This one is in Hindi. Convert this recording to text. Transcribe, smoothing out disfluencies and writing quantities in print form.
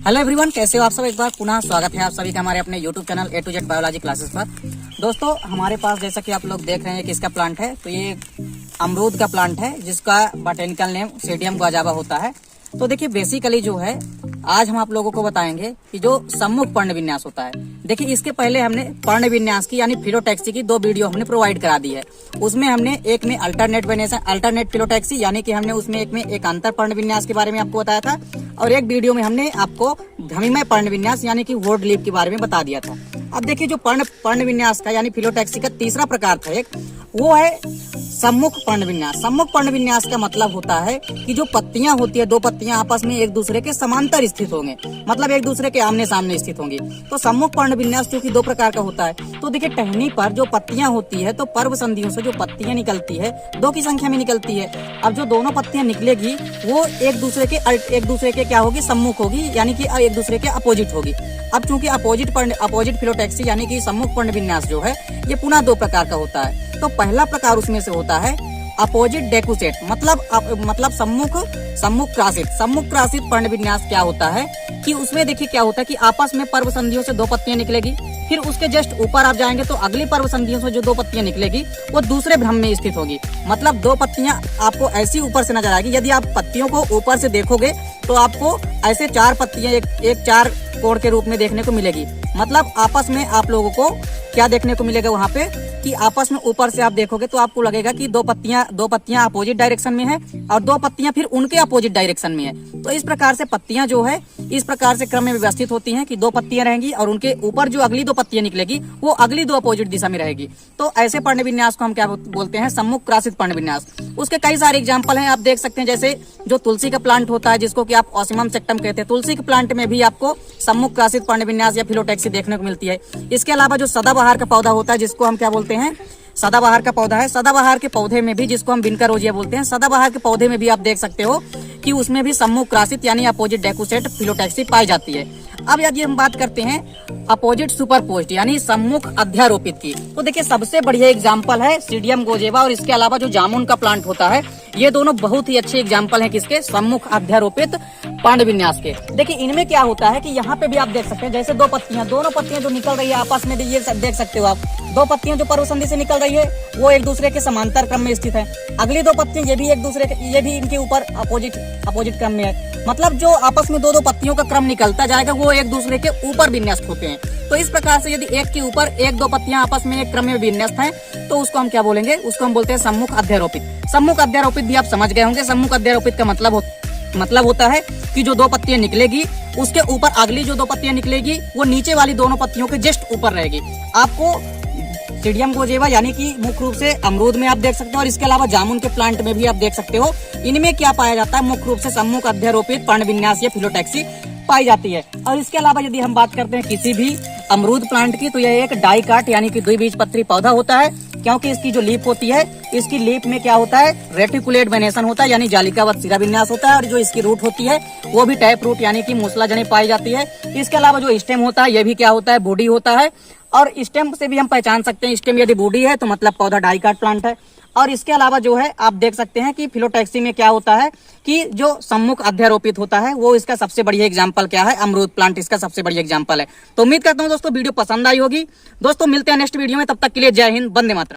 हेलो एवरीवन, कैसे हो आप सब। एक बार पुनः स्वागत है आप सभी का हमारे अपने YouTube channel A to Z biology classes पर। दोस्तों, हमारे पास जैसा कि आप लोग देख रहे हैं कि इसका प्लांट है, तो ये अमरूद का प्लांट है जिसका बॉटेनिकल नेम सीडियम गुआजावा होता है। तो देखिए, बेसिकली जो है आज हम आप लोगों को बताएंगे कि जो सम्मुख पर्ण विन्यास होता है। देखिए, इसके पहले हमने पर्ण विन्यास की यानी फिलोटैक्सी की 2 वीडियो हमने प्रोवाइड करा दी है। उसमें हमने एक में अल्टरनेट फिलोटैक्सी यानी कि हमने उसमें एक में एकांतर पर्ण विन्यास के बारे में आपको बताया था, और एक वीडियो में हमने आपको ध्वनिमय पर्ण विन्यास यानी कि वर्ड लीप के बारे में बता दिया था। अब देखिए, जो पर्ण विन्यास का यानी फिलोटैक्सी का तीसरा प्रकार था एक, वो है सम्मुख पर्ण विन्यास। सम्मुख पर्ण विन्यास का मतलब होता है कि जो पत्तियां होती है, 2 पत्तियां आपस में एक दूसरे के समांतर स्थित होंगे, मतलब एक दूसरे के आमने सामने स्थित होंगी। तो सम्मुख पर्ण विन्यास चूंकि 2 प्रकार का होता है, तो देखिए टहनी पर जो पत्तियां होती है, तो पर्व संधियों से जो पत्तियां निकलती है 2 की संख्या में निकलती है। अब जो दोनों पत्तियां निकलेगी वो एक दूसरे के क्या होगी, सम्मुख होगी, यानी कि एक दूसरे के अपोजिट होगी। अब चूंकि अपोजिट फिलोटैक्सी यानी कि सम्मुख पर्ण विन्यास जो है ये पुनः 2 प्रकार का होता है। तो पहला प्रकार उसमें से होता है अपोजिट डेकुसेट, मतलब सम्मुख क्रासित पर्ण विन्यास क्या होता है कि उसमें देखिए क्या होता है कि आपस में पर्व संधियों से 2 पत्तियां निकलेगी, फिर उसके जस्ट ऊपर आप जाएंगे तो अगली पर्व संधियों से जो 2 पत्तियां निकलेगी वो दूसरे भ्रम में स्थित होगी। मतलब 2 पत्तियां आपको ऐसी ऊपर से नजर आएगी। यदि आप पत्तियों को ऊपर से देखोगे तो आपको ऐसे 4 पत्तियां एक 4 कोण के रूप में देखने को मिलेगी। मतलब आपस में आप लोगों को क्या देखने को मिलेगा वहाँ पे कि आपस में ऊपर से आप देखोगे तो आपको लगेगा कि 2 पत्तियां अपोजिट डायरेक्शन में है और 2 पत्तियां फिर उनके अपोजिट डायरेक्शन में है। तो इस प्रकार से पत्तियां जो है इस प्रकार से क्रम में व्यवस्थित होती हैं कि 2 पत्तियां रहेंगी और उनके ऊपर जो अगली 2 पत्तियां निकलेगी वो अगली 2 अपोजिट दिशा में रहेगी। तो ऐसे पर्ण विन्यास को हम क्या बोलते हैं, सम्मुख क्रासित पर्ण विन्यास। उसके कई सारे एग्जाम्पल हैं, आप देख सकते हैं। जैसे जो तुलसी का प्लांट होता है जिसको कि आप ऑसिमम सेक्टम कहते हैं, तुलसी के प्लांट में भी आपको सम्मुख क्रासित पर्ण विन्यास या फिलोटैक्सी देखने को मिलती है। इसके अलावा जो सदाबहार का पौधा होता है जिसको हम क्या बोलते हैं, सदाबहार का पौधा है, सदाबहार के पौधे में भी जिसको हम बिनकर रोजिया बोलते हैं, सदाबहार के पौधे में भी आप देख सकते हो कि उसमें भी सम्मुख क्रासित यानी अपोजिट डेकुसेट फिलोटैक्सी पाई जाती है। अब यदि हम बात करते हैं अपोजिट सुपरपोज्ड यानी सम्मुख अध्यारोपित की, तो देखिए सबसे बढ़िया एग्जांपल है सीडियम गुआजावा, और इसके अलावा जो जामुन का प्लांट होता है, ये दोनों बहुत ही अच्छे एग्जांपल हैं किसके, सम्मुख अध्यारोपित पर्ण विन्यास के। देखिए इनमें क्या होता है कि यहाँ पे भी आप देख सकते हैं, जैसे दोनों पत्तियां जो निकल रही है आपस में, ये देख सकते हो आप, 2 पत्तियां जो पर्व संधि से निकल रही है वो एक दूसरे के समांतर क्रम में स्थित है। अगली 2 पत्तियां ये भी इनके ऊपर अपोजिट क्रम में है। मतलब जो आपस में 2 पत्तियों का क्रम निकलता जाएगा वो एक दूसरे के ऊपर विन्यस्त होते हैं। तो इस प्रकार से यदि एक के ऊपर 1-2 पत्तियां आपस में एक क्रम में विन्यस्त हैं तो उसको हम क्या बोलेंगे, उसको हम बोलते हैं सम्मुख अध्यारोपित। सम्मुख अध्यारोपित भी आप समझ गए होंगे। सम्मुख अध्यारोपित का मतलब होता है कि जो 2 पत्तियां निकलेगी उसके ऊपर अगली जो 2 पत्तियां निकलेगी वो नीचे वाली दोनों पत्तियों के जस्ट ऊपर रहेगी। आपको सीडियम गुआजावा यानी कि मुख्य रूप से अमरूद में आप देख सकते हो, और इसके अलावा जामुन के प्लांट में भी आप देख सकते हो। इनमें क्या पाया जाता है, मुख्य रूप से सम्मुख अध्यारोपित पर्ण विन्यास या फिलोटैक्सी पाई जाती है। और इसके अलावा यदि हम बात करते हैं किसी भी अमरूद प्लांट की, तो यह एक डाइकाट यानी कि द्विबीजपत्री पौधा होता है, क्योंकि इसकी जो लीफ होती है, इसकी लीफ में क्या होता है, रेटिकुलेट वेनेशन होता है यानी जालिकावत सिरा विन्यास होता है, और जो इसकी रूट होती है वो भी टैप रूट यानी कि मूसला जड़ें पाई जाती है। इसके अलावा जो स्टेम होता है ये भी क्या होता है, बूडी होता है, और स्टेम से भी हम पहचान सकते हैं, स्टेम यदि बूडी है तो मतलब पौधा डाइकाट प्लांट है। और इसके अलावा जो है आप देख सकते हैं कि फिलोटैक्सी में क्या होता है कि जो सम्मुख अध्यारोपित होता है वो इसका सबसे बढ़िया एग्जांपल क्या है, अमरूद प्लांट इसका सबसे बढ़िया एग्जांपल है। तो उम्मीद करता हूं दोस्तों वीडियो पसंद आई होगी। दोस्तों मिलते हैं नेक्स्ट वीडियो में, तब तक के लिए जय हिंद, वंदे मातरम।